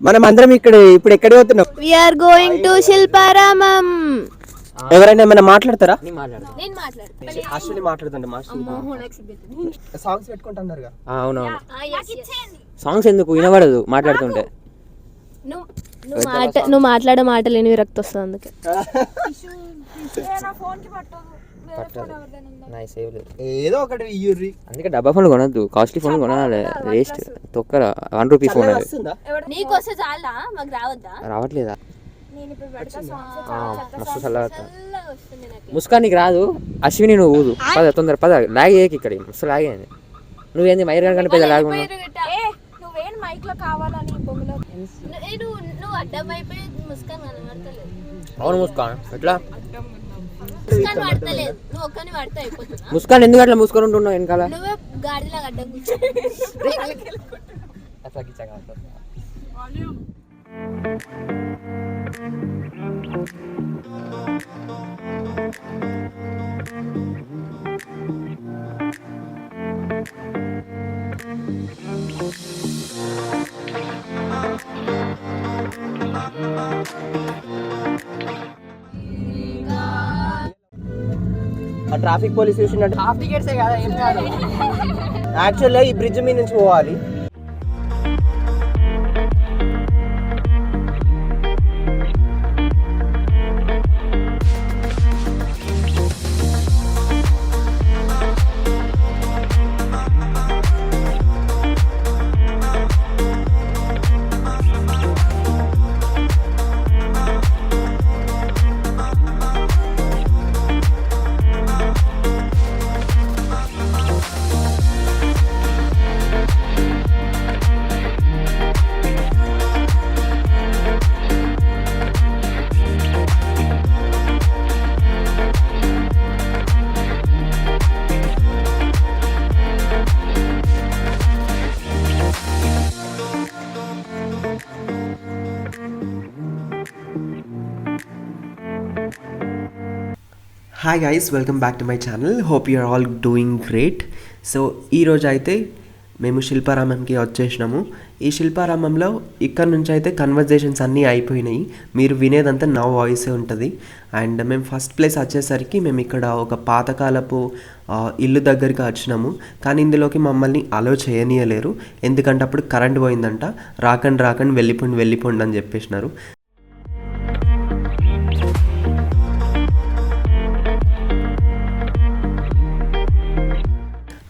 మనం అందరం ఇప్పుడు ఎక్కడ పోతున్నాం? We are going to Shilparamam. ఎవరైనా ఏమైనా మాట్లాడతారా? నేను మాట్లాడతాను. అశ్విని మాట్లాడుతుండే. సాంగ్స్ పెట్టుకుంటున్నారు. అవునవును, సాంగ్స్ ఎందుకు వినబడదు మాట్లాడుతుంటే. నువ్వు మాట్లాడే మాటలు ఎన్ని విరక్తి వస్తుంది అందుకే. ఏదో ఒకటి ఇయ్యుర్రి. అందుకే డబ్బా ఫోన్ కొనద్దు, కాస్ట్లీ ఫోన్ కొనాలి. వేస్ట్ తొక్కర 1 రూపీ ఫోన్ అది. రావట్లేదా? మస్తు చల్లగా. ముస్కాన్ నీకు రాదు, అశ్విని నువ్వు ఊదు. తొందర పద, లాగ్ చేయకి ఇక్కడ మస్తు లాగేయండి. నువ్వేంది మైర్ కనుక పెద్ద లాగ్ ఉన్నావు. అవును ముస్కాన్ ఎట్లా? ముస్కాన్ ఎందుకు అట్లా మూసుకొని ఉంటున్నావు వెనకాల? ట్రాఫిక్ పోలీస్ చూసినట్టు హాఫ్ టికెట్సే కదా, ఏం కాదు. యాక్చువల్గా ఈ బ్రిడ్జ్ మీద నుంచి పోవాలి. Hi guys, welcome back to my channel. Hope you are all doing great. So ఈరోజు అయితే మేము శిల్పారామంకి వచ్చేసినాము. ఈ శిల్పారామంలో ఇక్కడ నుంచి అయితే కన్వర్జేషన్స్ అన్నీ అయిపోయినాయి. మీరు వినేదంతా నా వాయిసే ఉంటుంది. అండ్ మేము ఫస్ట్ ప్లేస్ వచ్చేసరికి మేము ఇక్కడ ఒక పాతకాలపు ఇల్లు దగ్గరికి వచ్చినాము. కానీ ఇందులోకి మమ్మల్ని అలో చేయనీయలేరు, ఎందుకంటే అప్పుడు కరెంట్ పోయిందంట. రాకండి వెళ్ళిపోండి అని చెప్పేసినారు.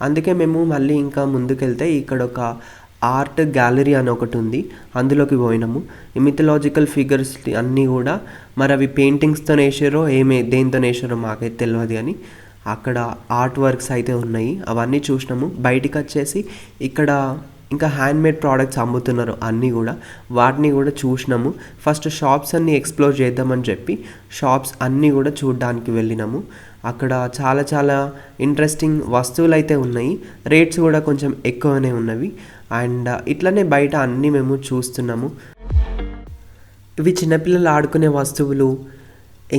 అందుకే మేము మళ్ళీ ఇంకా ముందుకెళ్తే ఇక్కడ ఒక ఆర్ట్ గ్యాలరీ అని ఒకటి ఉంది, అందులోకి పోయినాము. ఈ మిథలాజికల్ ఫిగర్స్ అన్నీ కూడా మరి అవి పెయింటింగ్స్తో వేసారో దేంతో వేసారో మాకైతే తెలియదు, కానీ అక్కడ ఆర్ట్ వర్క్స్ అయితే ఉన్నాయి, అవన్నీ చూసినాము. బయటికి వచ్చేసి ఇక్కడ ఇంకా హ్యాండ్మేడ్ ప్రోడక్ట్స్ అమ్ముతున్నారు అన్నీ కూడా, వాటిని కూడా చూసినాము. ఫస్ట్ షాప్స్ అన్నీ ఎక్స్ప్లోర్ చేద్దామని చెప్పి షాప్స్ అన్నీ కూడా చూడడానికి వెళ్ళినాము. అక్కడ చాలా ఇంట్రెస్టింగ్ వస్తువులు అయితే ఉన్నాయి, రేట్స్ కూడా కొంచెం ఎక్కువనే ఉన్నవి. అండ్ ఇట్లనే బయట అన్నీ మేము చూస్తున్నాము. ఇవి చిన్నపిల్లలు ఆడుకునే వస్తువులు,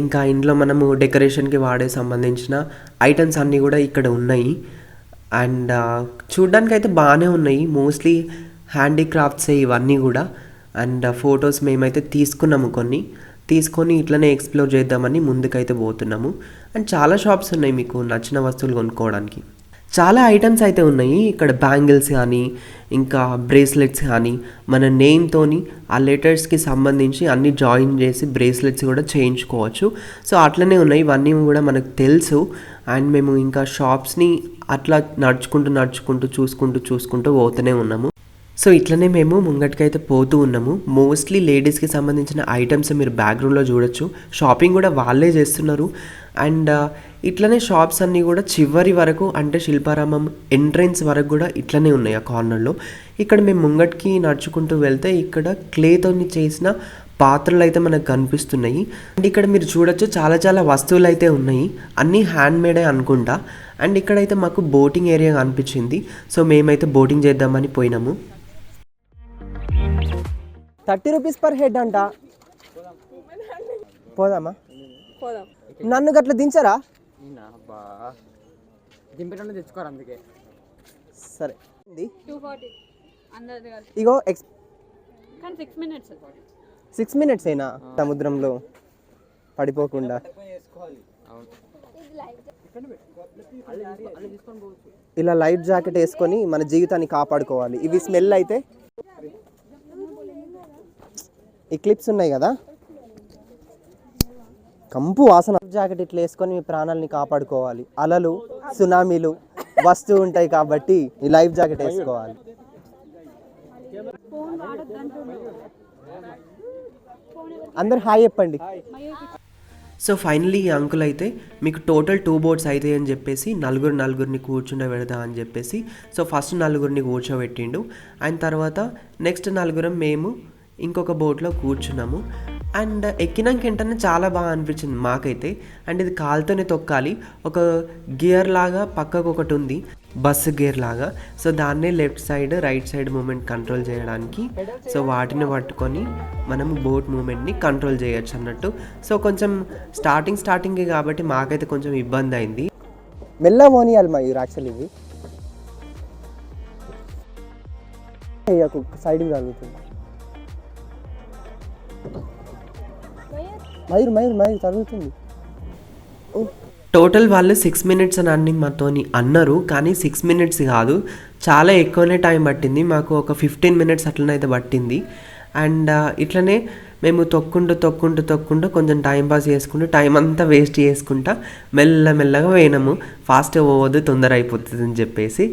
ఇంకా ఇంట్లో మనము డెకరేషన్కి వాడే సంబంధించిన ఐటమ్స్ అన్నీ కూడా ఇక్కడ ఉన్నాయి. అండ్ చూడ్డానికి అయితే బాగానే ఉన్నాయి, మోస్ట్లీ హ్యాండీక్రాఫ్ట్సే ఇవన్నీ కూడా. అండ్ ఫొటోస్ మేమైతే తీసుకొని ఇట్లనే ఎక్స్ప్లోర్ చేద్దామని ముందుకైతే పోతున్నాము. అండ్ చాలా షాప్స్ ఉన్నాయి మీకు నచ్చిన వస్తువులు కొనుక్కోవడానికి. చాలా ఐటమ్స్ అయితే ఉన్నాయి ఇక్కడ, బ్యాంగిల్స్ కానీ ఇంకా బ్రేస్లెట్స్ కానీ మన నేమ్తోని ఆ లెటర్స్కి సంబంధించి అన్నీ జాయిన్ చేసి బ్రేస్లెట్స్ కూడా చేయించుకోవచ్చు. సో అట్లనే ఉన్నాయి, ఇవన్నీ కూడా మనకు తెలుసు. అండ్ మేము ఇంకా షాప్స్ని అట్లా నడుచుకుంటూ చూసుకుంటూ పోతూనే ఉన్నాము. సో ఇట్లనే మేము ముంగటికైతే పోతూ ఉన్నాము. మోస్ట్లీ లేడీస్కి సంబంధించిన ఐటమ్స్ మీరు బ్యాక్గ్రౌండ్లో చూడొచ్చు. షాపింగ్ కూడా వాళ్ళే చేస్తున్నారు. అండ్ ఇట్లనే షాప్స్ అన్నీ కూడా చివరి వరకు, అంటే శిల్పారామం ఎంట్రన్స్ వరకు కూడా ఇట్లనే ఉన్నాయి ఆ కార్నర్లో. ఇక్కడ మేము ముంగటికి నడుచుకుంటూ వెళ్తే ఇక్కడ క్లేతో చేసిన పాత్రలు అయితే మనకు కనిపిస్తున్నాయి. అండ్ ఇక్కడ మీరు చూడొచ్చు చాలా వస్తువులు అయితే ఉన్నాయి, అన్నీ హ్యాండ్మేడే అనుకుంటా. అండ్ ఇక్కడైతే మాకు బోటింగ్ ఏరియా కనిపించింది. సో మేమైతే బోటింగ్ చేద్దామని పోయినాము. 30 రూపీస్ పర్ హెడ్ అంట. పోదామా? నన్ను గట్ల దించరా? తెచ్చుకోరు అందుకే. సరే ఇగో కానీ 6 minutes 6 minutes అయినా సముద్రంలో పడిపోకుండా. ఇలా లైఫ్ జాకెట్ వేసుకొని మన జీవితాన్ని కాపాడుకోవాలి. ఇవి స్మెల్ అయితే ఈ క్లిప్స్ ఉన్నాయి కదా, కంపు వాసన. జాకెట్ ఇట్లా వేసుకొని మీ ప్రాణాలని కాపాడుకోవాలి. అలలు సునామీలు వస్తూ ఉంటాయి కాబట్టి ఈ లైఫ్ జాకెట్ వేసుకోవాలి. అందరు హాయ్ చెప్పండి. సో ఫైనలీ ఈ అంకుల్ అయితే మీకు టోటల్ 2 boats అవుతాయి అని చెప్పేసి నలుగురిని కూర్చుండబెడదా అని చెప్పేసి సో ఫస్ట్ నలుగురిని కూర్చోబెట్టిండు. అండ్ తర్వాత నెక్స్ట్ నలుగురం మేము ఇంకొక బోట్లో కూర్చున్నాము. అండ్ ఎక్కినాక వెంటనే చాలా బాగా అనిపించింది మాకైతే. అండ్ ఇది కాలుతోనే తొక్కాలి. ఒక గేర్ లాగా పక్కకు ఒకటి ఉంది, బస్సు గేర్ లాగా. సో దాన్నే left side right side movement control చేయడానికి. సో వాటిని పట్టుకొని మనం బోట్ మూమెంట్ని కంట్రోల్ చేయొచ్చు అన్నట్టు. సో కొంచెం స్టార్టింగే కాబట్టి మాకైతే కొంచెం ఇబ్బంది అయింది. మెల్ల పోనీయాలి మయూర్. యాక్చువల్లీ ఇవి సైడ్కి తగులుతుంది. మయూర్ తగులుతుంది. టోటల్ వాళ్ళు 6 minutes అని అన్ని మాతోని అన్నారు, కానీ 6 minutes కాదు, చాలా ఎక్కువనే టైం పట్టింది. మాకు ఒక 15 minutes అట్లనైతే పట్టింది. అండ్ ఇట్లనే మేము తొక్కుంటూ కొంచెం టైం పాస్ చేసుకుంటూ టైం అంతా వేస్ట్ చేసుకుంటా మెల్లగా పోయినాము. ఫాస్ట్గా పోవద్దు, తొందర అయిపోతుంది అని చెప్పేసి.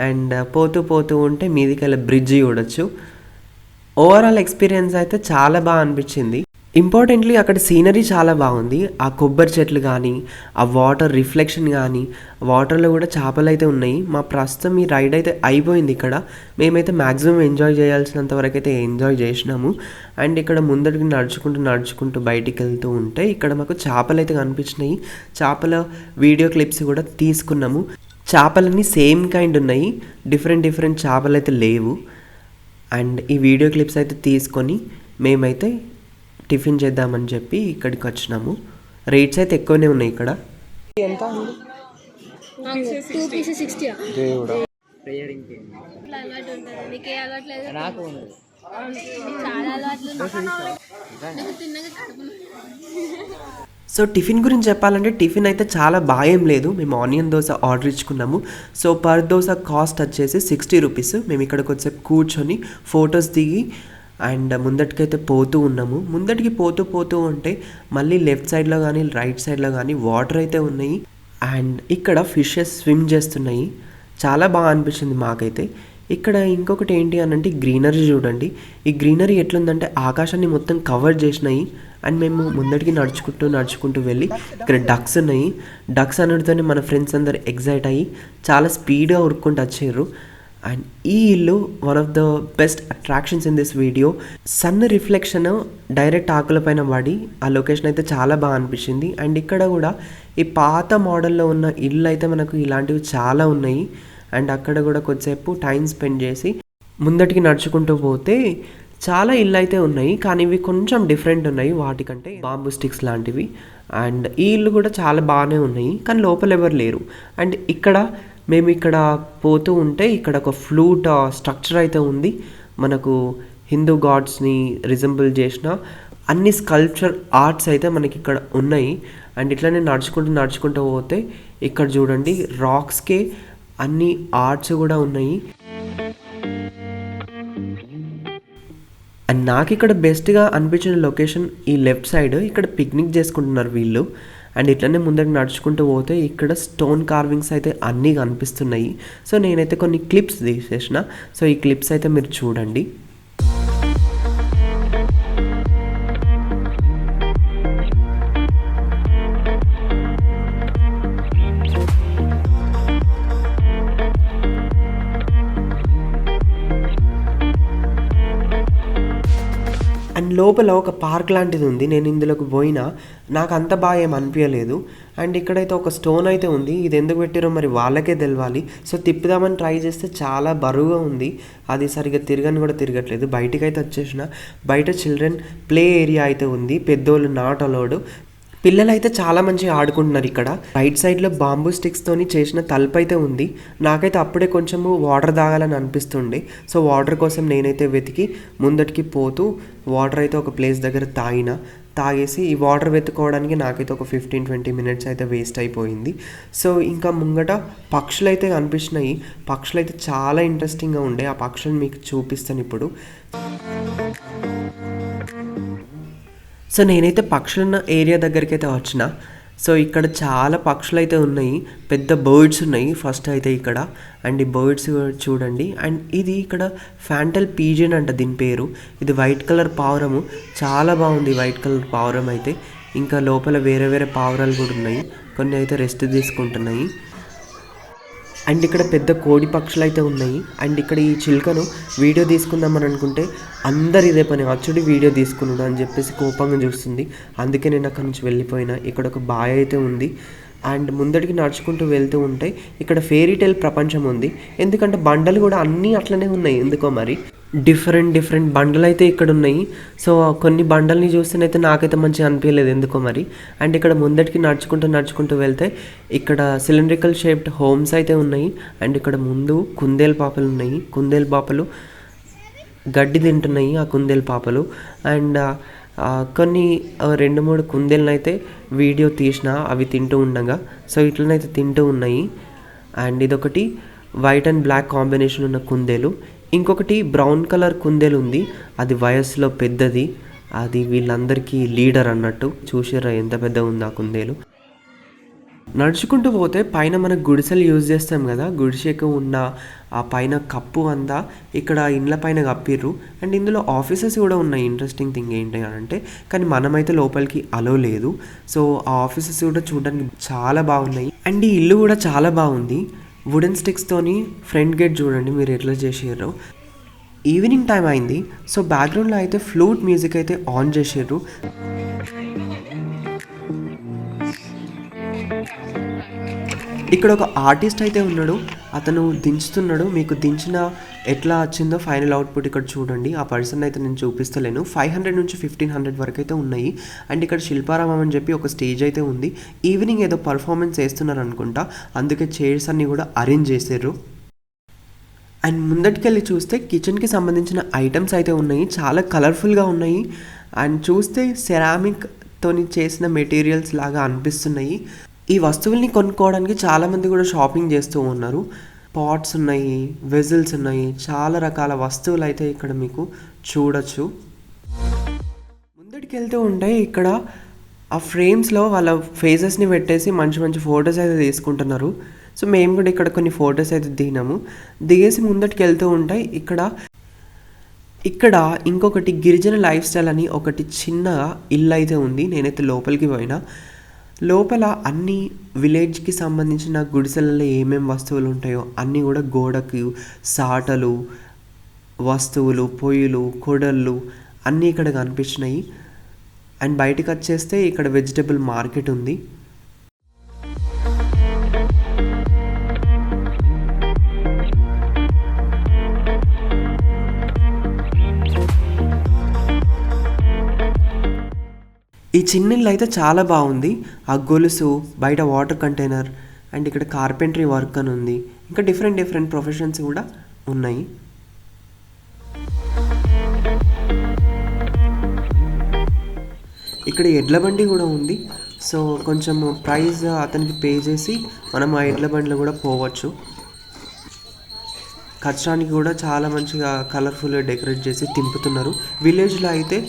అండ్ పోతూ ఉంటే మీదికెళ్ళి బ్రిడ్జ్ చూడొచ్చు. ఓవరాల్ ఎక్స్పీరియన్స్ అయితే చాలా బాగా అనిపించింది. ఇంపార్టెంట్లీ అక్కడ సీనరీ చాలా బాగుంది. ఆ కొబ్బరి చెట్లు కానీ, ఆ వాటర్ రిఫ్లెక్షన్ కానీ, వాటర్లో కూడా చేపలు అయితే ఉన్నాయి. మా ప్రస్తుతం ఈ రైడ్ అయితే అయిపోయింది ఇక్కడ. మేమైతే మ్యాక్సిమం ఎంజాయ్ చేయాల్సినంత వరకు అయితే ఎంజాయ్ చేసినాము. అండ్ ఇక్కడ ముందరికి నడుచుకుంటూ బయటికి వెళ్తూ ఉంటే ఇక్కడ మాకు చేపలు అయితే కనిపించినాయి. చేపల వీడియో క్లిప్స్ కూడా తీసుకున్నాము. చేపలన్నీ సేమ్ కైండ్ ఉన్నాయి, డిఫరెంట్ చేపలు అయితే లేవు. అండ్ ఈ వీడియో క్లిప్స్ అయితే తీసుకొని మేమైతే టిఫిన్ చేద్దామని చెప్పి ఇక్కడికి వచ్చినాము. రేట్స్ అయితే ఎక్కువనే ఉన్నాయి ఇక్కడ. ఎంత 2 pieces 60. దేవుడా. నాకు సో టిఫిన్ గురించి చెప్పాలంటే టిఫిన్ అయితే చాలా బాగా ఏం లేదు. మేము ఆనియన్ దోశ ఆర్డర్ ఇచ్చుకున్నాము. సో పర్ దోశ కాస్ట్ వచ్చేసి 60 rupees. మేము ఇక్కడికి వచ్చేపు కూర్చొని ఫొటోస్ దిగి అండ్ ముందటికైతే పోతూ ఉన్నాము. ముందటికి పోతూ ఉంటే మళ్ళీ లెఫ్ట్ సైడ్లో కానీ రైట్ సైడ్లో కానీ వాటర్ అయితే ఉన్నాయి. అండ్ ఇక్కడ ఫిషెస్ స్విమ్ చేస్తున్నాయి. చాలా బాగా అనిపించింది మాకైతే. ఇక్కడ ఇంకొకటి ఏంటి అని అంటే గ్రీనరీ చూడండి. ఈ గ్రీనరీ ఎట్లుందంటే ఆకాశాన్ని మొత్తం కవర్ చేసినాయి. అండ్ మేము ముందటికి నడుచుకుంటూ వెళ్ళి ఇక్కడ డక్స్ ఉన్నాయి. డక్స్ అనడితోనే మన ఫ్రెండ్స్ అందరు ఎగ్జైట్ అయ్యి చాలా స్పీడ్గా ఉరుక్కుంటూ వచ్చారు. అండ్ ఈ ఇల్లు one of the best attractions in this video. Sun reflection direct ఆకుల పైన పడి ఆ లొకేషన్ అయితే చాలా బాగా అనిపించింది. అండ్ ఇక్కడ కూడా ఈ పాత మోడల్లో ఉన్న ఇల్లు అయితే మనకు ఇలాంటివి చాలా ఉన్నాయి. అండ్ అక్కడ కూడా కొద్దిసేపు టైం స్పెండ్ చేసి ముందటికి నడుచుకుంటూ పోతే చాలా ఇల్లు అయితే ఉన్నాయి, కానీ ఇవి కొంచెం డిఫరెంట్ ఉన్నాయి వాటికంటే. బాంబూ స్టిక్స్ లాంటివి. అండ్ ఈ ఇల్లు కూడా చాలా బాగానే ఉన్నాయి, కానీ లోపల ఎవరు లేరు. అండ్ మేము ఇక్కడ పోతూ ఉంటే ఇక్కడ ఒక ఫ్లూట్ స్ట్రక్చర్ అయితే ఉంది. మనకు హిందూ గాడ్స్ని రిజెంబుల్ చేసిన అన్ని స్కల్ప్చర్ ఆర్ట్స్ అయితే మనకి ఇక్కడ ఉన్నాయి. అండ్ ఇట్లనే నడుచుకుంటూ పోతే ఇక్కడ చూడండి రాక్స్కే అన్ని ఆర్ట్స్ కూడా ఉన్నాయి. అండ్ నాకు ఇక్కడ బెస్ట్గా అనిపించిన లొకేషన్ ఈ లెఫ్ట్ సైడ్. ఇక్కడ పిక్నిక్ చేసుకుంటున్నారు వీళ్ళు. అండ్ ఇట్లనే ముందరికి నడుచుకుంటూ పోతే ఇక్కడ స్టోన్ కార్వింగ్స్ అయితే అన్నీ కనిపిస్తున్నాయి. సో నేనైతే కొన్ని క్లిప్స్ తీసేసిన. సో ఈ క్లిప్స్ అయితే మీరు చూడండి. అండ్ లోపల ఒక పార్క్ లాంటిది ఉంది. నేను ఇందులోకి పోయినా నాకు అంత బాగా ఏం అనిపించలేదు. అండ్ ఇక్కడైతే ఒక స్టోన్ అయితే ఉంది. ఇది ఎందుకు పెట్టారో మరి వాళ్ళకే తెలవాలి. సో తిప్పుదామని ట్రై చేస్తే చాలా బరువుగా ఉంది. అది సరిగ్గా తిరగట్లేదు. బయటికి అయితే వచ్చేసిన. బయట చిల్డ్రన్ ప్లే ఏరియా అయితే ఉంది. పెద్దోళ్ళు నాట్ అలౌడ్. పిల్లలైతే చాలా మంచిగా ఆడుకుంటున్నారు ఇక్కడ. రైట్ సైడ్లో బాంబూ స్టిక్స్తోని చేసిన తలుపు అయితే ఉంది. నాకైతే అప్పుడే కొంచెము వాటర్ తాగాలని అనిపిస్తుండే. సో వాటర్ కోసం నేనైతే వెతికి ముందటికి పోతూ వాటర్ అయితే ఒక ప్లేస్ దగ్గర తాగేసి ఈ వాటర్ వెతుక్కోవడానికి నాకైతే ఒక 15-20 మినిట్స్ అయితే వేస్ట్ అయిపోయింది. సో ఇంకా ముంగట పక్షులు అయితే కనిపించినాయి. పక్షులు అయితే చాలా ఇంట్రెస్టింగ్గా ఉండే. ఆ పక్షులను మీకు చూపిస్తాను ఇప్పుడు. సో నేనైతే పక్షులున్న ఏరియా దగ్గరికి అయితే వచ్చిన. సో ఇక్కడ చాలా పక్షులు అయితే ఉన్నాయి, పెద్ద బర్డ్స్ ఉన్నాయి ఫస్ట్ అయితే ఇక్కడ. అండ్ ఈ బర్డ్స్ చూడండి. అండ్ ఇది ఇక్కడ ఫ్యాంటల్ పీజన్ అంట దీని పేరు. ఇది వైట్ కలర్ పావురము, చాలా బాగుంది వైట్ కలర్ పావురం అయితే. ఇంకా లోపల వేరే వేరే పావురాలు కూడా ఉన్నాయి, కొన్ని అయితే రెస్ట్ తీసుకుంటున్నాయి. అండ్ ఇక్కడ పెద్ద కోడి పక్షులు అయితే ఉన్నాయి. అండ్ ఇక్కడ ఈ చిలుకను వీడియో తీసుకుందామని అనుకుంటే అందరు ఇదే పని అచ్చుడి వీడియో తీసుకున్నాడు అని చెప్పేసి కోపంగా చూస్తుంది. అందుకే నేను అక్కడి నుంచి వెళ్ళిపోయినా. ఇక్కడ ఒక బాయ్ అయితే ఉంది. అండ్ ముందడికి నడుచుకుంటూ వెళ్తూ ఉంటే ఇక్కడ ఫెయిరీ టేల్ ప్రపంచం ఉంది. ఎందుకంటే బండలు కూడా అన్నీ అట్లనే ఉన్నాయి ఎందుకో మరి. డిఫరెంట్ బండలు అయితే ఇక్కడ ఉన్నాయి. సో కొన్ని బండల్ని చూస్తేనైతే నాకైతే మంచిగా అనిపించలేదు ఎందుకో మరి. అండ్ ఇక్కడ ముందటికి నడుచుకుంటూ వెళ్తే ఇక్కడ సిలిండ్రికల్ షేప్డ్ హోమ్స్ అయితే ఉన్నాయి. అండ్ ఇక్కడ ముందు కుందేలు పాపలు ఉన్నాయి. కుందేలు పాపలు గడ్డి తింటున్నాయి ఆ కుందేలు పాపలు. అండ్ కొన్ని 2-3 కుందేలను అయితే వీడియో తీసిన అవి తింటూ ఉండగా. సో ఇట్లనైతే తింటూ ఉన్నాయి. అండ్ ఇదొకటి వైట్ అండ్ బ్లాక్ కాంబినేషన్ ఉన్న కుందేలు. ఇంకొకటి బ్రౌన్ కలర్ కుందేలు ఉంది, అది వయస్సులో పెద్దది, అది వీళ్ళందరికీ లీడర్ అన్నట్టు. చూసారా ఎంత పెద్ద ఉంది ఆ కుందేలు. నడుచుకుంటూ పోతే పైన మనకు గుడిసెలు యూజ్ చేస్తాం కదా, గుడిసెకు ఉన్న ఆ పైన కప్పు అంతా ఇక్కడ ఇండ్ల పైన కప్పిర్రు. అండ్ ఇందులో ఆఫీసెస్ కూడా ఉన్నాయి. ఇంట్రెస్టింగ్ థింగ్ ఏంటి అని అంటే, కానీ మనమైతే లోపలికి అలో లేదు. సో ఆ ఆఫీసెస్ కూడా చూడడానికి చాలా బాగున్నాయి. అండ్ ఈ ఇల్లు కూడా చాలా బాగుంది. వుడెన్ స్టిక్స్తోని ఫ్రంట్ గేట్ చూడండి మీరు ఎట్లా చేసారో. ఈవినింగ్ టైం అయింది. సో బ్యాక్గ్రౌండ్లో అయితే ఫ్లూట్ మ్యూజిక్ అయితే ఆన్ చేసారు. ఇక్కడ ఒక ఆర్టిస్ట్ అయితే ఉన్నాడు, అతను దించుతున్నాడు. మీకు దించిన ఎట్లా వచ్చిందో ఫైనల్ అవుట్పుట్ ఇక్కడ చూడండి. ఆ పర్సన్ అయితే నేను చూపిస్తలేను. 500 నుంచి 1500 వరకు అయితే ఉన్నాయి. అండ్ ఇక్కడ శిల్పారామం అని చెప్పి ఒక స్టేజ్ అయితే ఉంది. ఈవినింగ్ ఏదో పర్ఫార్మెన్స్ చేస్తున్నారు అనుకుంటా, అందుకే చైర్స్ అన్నీ కూడా అరేంజ్ చేసారు. అండ్ ముందటికెళ్ళి చూస్తే కిచెన్కి సంబంధించిన ఐటమ్స్ అయితే ఉన్నాయి, చాలా కలర్ఫుల్గా ఉన్నాయి. అండ్ చూస్తే సెరామిక్తోని చేసిన మెటీరియల్స్ లాగా అనిపిస్తున్నాయి. ఈ వస్తువుల్ని కొనుక్కోవడానికి చాలామంది కూడా షాపింగ్ చేస్తూ ఉన్నారు. పాట్స్ ఉన్నాయి, వెజిల్స్ ఉన్నాయి, చాలా రకాల వస్తువులు అయితే ఇక్కడ మీకు చూడొచ్చు. ముందటికి వెళ్తూ ఉంటే ఇక్కడ ఆ ఫ్రేమ్స్లో వాళ్ళ ఫేసెస్ని పెట్టేసి మంచి మంచి ఫొటోస్ అయితే తీసుకుంటున్నారు. సో మేము కూడా ఇక్కడ కొన్ని ఫొటోస్ అయితే దిగేసి ముందటికి వెళ్తూ ఉంటాయి. ఇక్కడ ఇంకొకటి గిరిజన లైఫ్ స్టైల్ అని ఒకటి చిన్న ఇల్లు అయితే ఉంది. నేనైతే లోపలికి పోయినా. లోపల అన్ని విలేజ్కి సంబంధించిన గుడిసెలలో ఏమేమి వస్తువులు ఉంటాయో అన్నీ కూడా గోడకు సాటలు, వస్తువులు, పొయ్యిలు, కొడళ్ళు అన్నీ ఇక్కడ కనిపించినాయి. అండ్ బయటకు వచ్చేస్తే ఇక్కడ వెజిటబుల్ మార్కెట్ ఉంది. ఈ చిన్నిల్లు అయితే చాలా బాగుంది. ఆ గొలుసు, బయట వాటర్ కంటైనర్, అండ్ ఇక్కడ కార్పెంటరీ వర్క్ అని ఉంది. ఇంకా డిఫరెంట్ ప్రొఫెషన్స్ కూడా ఉన్నాయి. ఇక్కడ ఎడ్ల బండి కూడా ఉంది. సో కొంచెం ప్రైస్ అతనికి పే చేసి మనం ఆ ఎడ్ల బండిలో కూడా పోవచ్చు. కచ్చడానికి కూడా చాలా మంచిగా కలర్ఫుల్గా డెకరేట్ చేసి తింపుతున్నారు. విలేజ్లో అయితే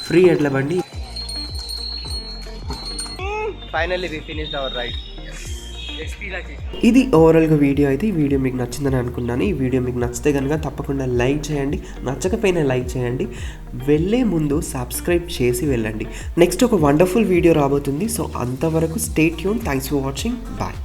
ఫ్రీ ఎడ్ల బండి. Finally we finished our ride. ఇది ఓవరాల్గా వీడియో అయితే. ఈ వీడియో మీకు నచ్చిందని అనుకున్నాను. ఈ వీడియో మీకు నచ్చితే కనుక తప్పకుండా లైక్ చేయండి, నచ్చకపోయినా లైక్ చేయండి. వెళ్ళే ముందు సబ్స్క్రైబ్ చేసి వెళ్ళండి. నెక్స్ట్ ఒక వండర్ఫుల్ వీడియో రాబోతుంది. సో అంతవరకు stay tune. Thanks for watching. Bye.